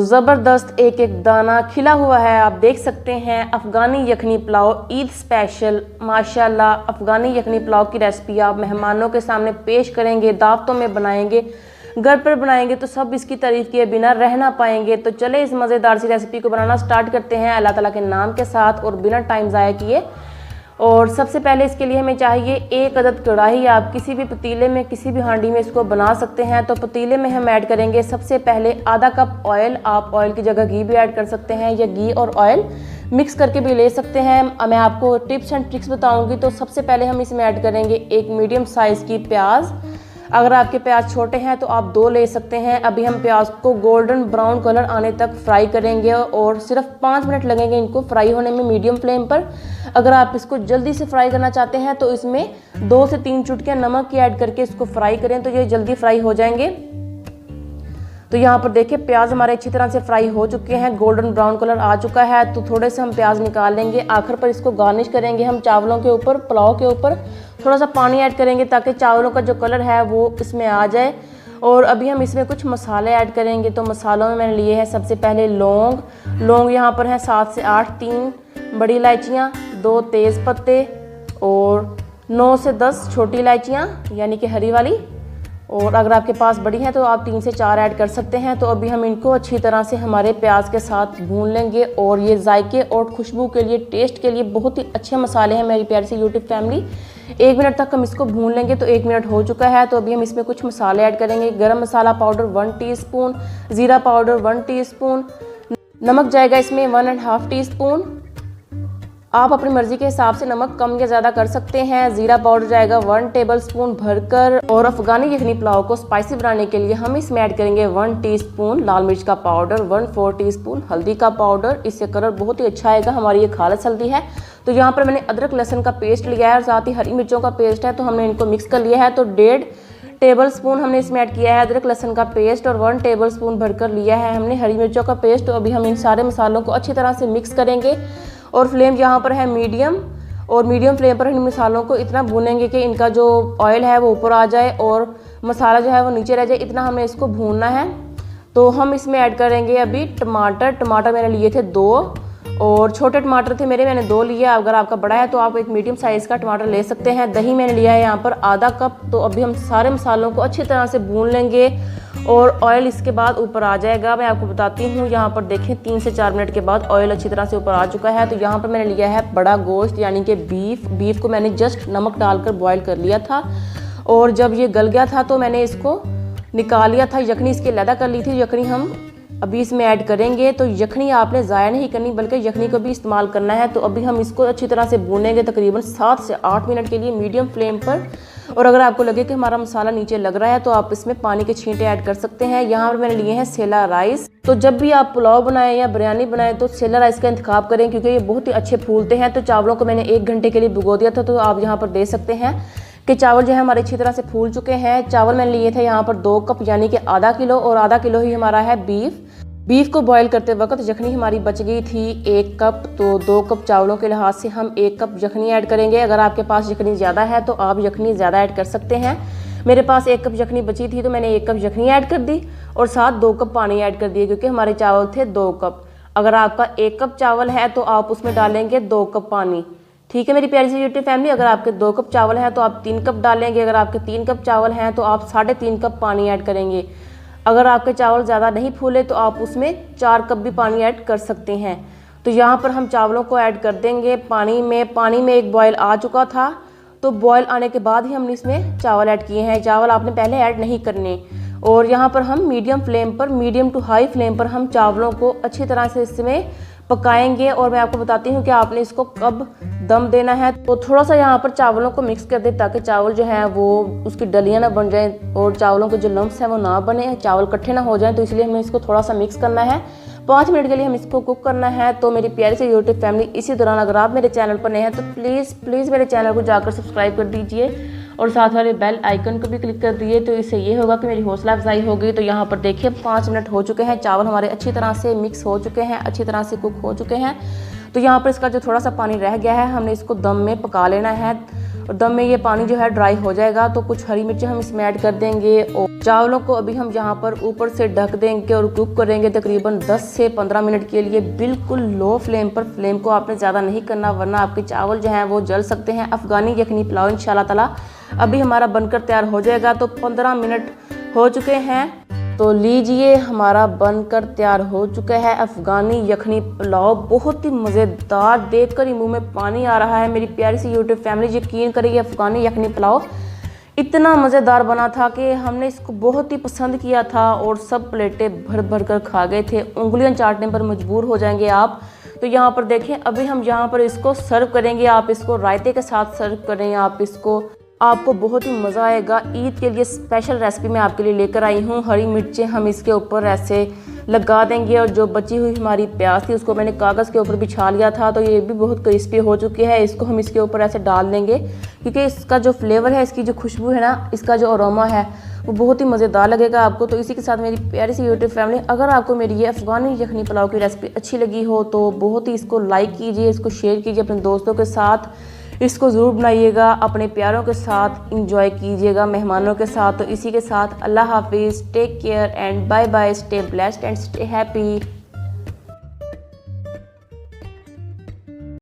ज़बरदस्त एक एक दाना खिला हुआ है। आप देख सकते हैं अफ़गानी यखनी पुलाव ईद स्पेशल। माशाल्लाह, अफ़गानी यखनी पुलाव की रेसिपी आप मेहमानों के सामने पेश करेंगे, दावतों में बनाएंगे, घर पर बनाएंगे तो सब इसकी तारीफ़ किए बिना रह ना पाएंगे। तो चले इस मज़ेदार सी रेसिपी को बनाना स्टार्ट करते हैं अल्लाह ताला के नाम के साथ और बिना टाइम ज़ाया किए। और सबसे पहले इसके लिए हमें चाहिए 1 अदद कढ़ाई। आप किसी भी पतीले में, किसी भी हांडी में इसको बना सकते हैं। तो पतीले में हम ऐड करेंगे सबसे पहले आधा कप ऑयल। आप ऑयल की जगह घी भी ऐड कर सकते हैं या घी और ऑयल मिक्स करके भी ले सकते हैं। मैं आपको टिप्स एंड ट्रिक्स बताऊंगी। तो सबसे पहले हम इसमें ऐड करेंगे एक मीडियम साइज़ की प्याज। अगर आपके प्याज छोटे हैं तो आप 2 ले सकते हैं। अभी हम प्याज को गोल्डन ब्राउन कलर आने तक फ्राई करेंगे और सिर्फ 5 मिनट लगेंगे इनको फ्राई होने में मीडियम फ्लेम पर। अगर आप इसको जल्दी से फ्राई करना चाहते हैं तो इसमें 2 से 3 चुटकियाँ नमक की ऐड करके इसको फ्राई करें तो ये जल्दी फ्राई हो जाएंगे। तो यहाँ पर देखिए प्याज हमारे अच्छी तरह से फ्राई हो चुके हैं, गोल्डन ब्राउन कलर आ चुका है। तो थोड़े से हम प्याज निकाल लेंगे। आखिर पर इसको गार्निश करेंगे हम चावलों के ऊपर, पुलाव के ऊपर थोड़ा सा पानी ऐड करेंगे ताकि चावलों का जो कलर है वो इसमें आ जाए। और अभी हम इसमें कुछ मसाले ऐड करेंगे। तो मसालों में मैंने लिए हैं सबसे पहले लौंग यहाँ पर हैं 7 से 8, 3 बड़ी इलायचियाँ, 2 तेज़ पत्ते और 9 से 10 छोटी इलायचियाँ यानी कि हरी वाली। और अगर आपके पास बड़ी है तो आप 3 से 4 ऐड कर सकते हैं। तो अभी हम इनको अच्छी तरह से हमारे प्याज के साथ भून लेंगे। और ये जायके और खुशबू के लिए, टेस्ट के लिए बहुत ही अच्छे मसाले हैं मेरी प्यारी सी यूट्यूब फैमिली। 1 मिनट तक हम इसको भून लेंगे। तो 1 मिनट हो चुका है। तो अभी हम इसमें कुछ मसाले ऐड करेंगे। गरम मसाला पाउडर 1 टीस्पून, ज़ीरा पाउडर 1 टीस्पून, नमक जाएगा इसमें 1.5 टीस्पून। आप अपनी मर्जी के हिसाब से नमक कम या ज़्यादा कर सकते हैं। ज़ीरा पाउडर जाएगा 1 टेबलस्पून भरकर। और अफ़गानी यखनी पुलाव को स्पाइसी बनाने के लिए हम इसमें ऐड करेंगे 1 टीस्पून लाल मिर्च का पाउडर, 1/4 टीस्पून हल्दी का पाउडर। इससे कलर बहुत ही अच्छा आएगा। हमारी ये खालिस हल्दी है। तो यहाँ पर मैंने अदरक लहसुन का पेस्ट लिया है और साथ ही हरी मिर्चों का पेस्ट है। तो हमने इनको मिक्स कर लिया है। तो 1.5 टेबलस्पून हमने इसमें ऐड किया है अदरक लहसुन का पेस्ट और 1 टेबलस्पून भरकर लिया है हमने हरी मिर्चों का पेस्ट। तो अभी हम इन सारे मसालों को अच्छी तरह से मिक्स करेंगे। और फ्लेम यहाँ पर है मीडियम। और मीडियम फ्लेम पर इन मसालों को इतना भूनेंगे कि इनका जो ऑयल है वो ऊपर आ जाए और मसाला जो है वो नीचे रह जाए। इतना हमें इसको भूनना है। तो हम इसमें ऐड करेंगे अभी टमाटर मैंने लिए थे 2 और छोटे टमाटर थे मेरे, मैंने 2 लिए। अगर आपका बड़ा है तो आप एक मीडियम साइज़ का टमाटर ले सकते हैं। दही मैंने लिया है यहाँ पर आधा कप। तो अभी हम सारे मसालों को अच्छी तरह से भून लेंगे और ऑयल इसके बाद ऊपर आ जाएगा। मैं आपको बताती हूँ। यहाँ पर देखें 3 से 4 मिनट के बाद ऑयल अच्छी तरह से ऊपर आ चुका है। तो यहाँ पर मैंने लिया है बड़ा गोश्त यानी कि बीफ को मैंने जस्ट नमक डालकर बॉयल कर लिया था। और जब ये गल गया था तो मैंने इसको निकाल लिया था। यखनी इसकी अलहदा कर ली थी। यखनी हम अभी इसमें ऐड करेंगे। तो यखनी आपने ज़ाया नहीं करनी बल्कि यखनी को भी इस्तेमाल करना है। तो अभी हम इसको अच्छी तरह से भूनेंगे तकरीबन 7 से 8 मिनट के लिए मीडियम फ्लेम पर। और अगर आपको लगे कि हमारा मसाला नीचे लग रहा है तो आप इसमें पानी के छींटे ऐड कर सकते हैं। यहाँ पर मैंने लिए हैं सेला राइस। तो जब भी आप पुलाव बनाएं या बिरयानी बनाएं तो सेला राइस का इंतखाब करें क्योंकि ये बहुत ही अच्छे फूलते हैं। तो चावलों को मैंने 1 घंटे के लिए भिगो दिया था। तो आप यहाँ पर दे सकते हैं कि चावल जो है हमारे अच्छी तरह से फूल चुके हैं। चावल मैंने लिए थे यहाँ पर 2 कप यानी कि आधा किलो। और आधा किलो ही हमारा है बीफ को बॉईल करते वक्त यखनी हमारी बच गई थी 1 कप। तो 2 कप चावलों के लिहाज से हम 1 कप यखनी ऐड करेंगे। अगर आपके पास यखनी ज़्यादा है तो आप यखनी ज़्यादा ऐड कर सकते हैं। मेरे पास 1 कप यखनी बची थी तो मैंने 1 कप यखनी ऐड कर दी और साथ 2 कप पानी ऐड कर दिए क्योंकि हमारे चावल थे 2 कप। अगर आपका 1 कप चावल है तो आप उसमें डालेंगे 2 कप पानी। ठीक है मेरी प्यारी सी यूट्यूब फैमिली। अगर आपके 2 कप चावल हैं तो आप 3 कप डालेंगे। अगर आपके 3 कप चावल हैं तो आप 3.5 कप पानी ऐड करेंगे। अगर आपके चावल ज़्यादा नहीं फूले तो आप उसमें 4 कप भी पानी ऐड कर सकते हैं। तो यहाँ पर हम चावलों को ऐड कर देंगे पानी में एक बॉयल आ चुका था। तो बॉयल आने के बाद ही हमने इसमें चावल ऐड किए हैं। चावल आपने पहले ऐड नहीं करने। और यहाँ पर हम मीडियम टू हाई फ्लेम पर हम चावलों को अच्छी तरह से इसमें पकाएंगे। और मैं आपको बताती हूँ कि आपने इसको कब दम देना है। तो थोड़ा सा यहाँ पर चावलों को मिक्स कर दे ताकि चावल जो है वो उसकी डलियाँ ना बन जाएं और चावलों के जो लम्स हैं वो ना बने, चावल इकट्ठे ना हो जाएं। तो इसलिए हमें इसको थोड़ा सा मिक्स करना है। 5 मिनट के लिए हम इसको कुक करना है। तो मेरी प्यारी से यूट्यूब फैमिली, इसी दौरान अगर आप मेरे चैनल पर नए हैं तो प्लीज़ मेरे चैनल को जाकर सब्सक्राइब कर दीजिए और साथ वाले बेल आइकन को भी क्लिक कर दिए। तो इससे ये होगा कि मेरी हौसला अफजाई होगी। तो यहाँ पर देखिए 5 मिनट हो चुके हैं। चावल हमारे अच्छी तरह से मिक्स हो चुके हैं, अच्छी तरह से कुक हो चुके हैं। तो यहाँ पर इसका जो थोड़ा सा पानी रह गया है, हमने इसको दम में पका लेना है और दम में ये पानी जो है ड्राई हो जाएगा। तो कुछ हरी मिर्चें हम इसमें ऐड कर देंगे और चावलों को अभी हम यहाँ पर ऊपर से ढक देंगे और कुक करेंगे तकरीबन 10 से 15 मिनट के लिए, बिल्कुल लो फ्लेम पर। फ्लेम को आपने ज़्यादा नहीं करना वरना आपके चावल जो हैं वो जल सकते हैं। अफ़गानी यखनी पुलाव इंशाल्लाह ताला अभी हमारा बनकर तैयार हो जाएगा। तो 15 मिनट हो चुके हैं, तो लीजिए हमारा बनकर तैयार हो चुका है अफ़गानी यखनी पुलाव। बहुत ही मज़ेदार, देखकर ही मुंह में पानी आ रहा है। मेरी प्यारी सी यूट्यूब फैमिली, यकीन करिए अफ़गानी यखनी पुलाव इतना मज़ेदार बना था कि हमने इसको बहुत ही पसंद किया था और सब प्लेटें भर भर कर खा गए थे। उंगलियां चाटने पर मजबूर हो जाएंगे आप। तो यहाँ पर देखें, अभी हम यहाँ पर इसको सर्व करेंगे। आप इसको रायते के साथ सर्व करें, आप इसको, आपको बहुत ही मज़ा आएगा। ईद के लिए स्पेशल रेसिपी मैं आपके लिए लेकर आई हूँ। हरी मिर्चें हम इसके ऊपर ऐसे लगा देंगे और जो बची हुई हमारी प्याज थी उसको मैंने कागज़ के ऊपर बिछा लिया था, तो ये भी बहुत क्रिस्पी हो चुकी है। इसको हम इसके ऊपर ऐसे डाल देंगे क्योंकि इसका जो फ्लेवर है, इसकी जो खुशबू है ना, इसका जो अरोमा है वो बहुत ही मज़ेदार लगेगा आपको। तो इसी के साथ मेरी प्यारी सी यूट्यूब फैमिली, अगर आपको मेरी ये अफ़गानी यखनी पुलाव की रेसिपी अच्छी लगी हो तो बहुत ही इसको लाइक कीजिए, इसको शेयर कीजिए अपने दोस्तों के साथ। इसको ज़रूर बनाइएगा, अपने प्यारों के साथ इंजॉय कीजिएगा, मेहमानों के साथ। तो इसी के साथ अल्लाह हाफिज़, take care and bye bye, stay blessed and stay happy.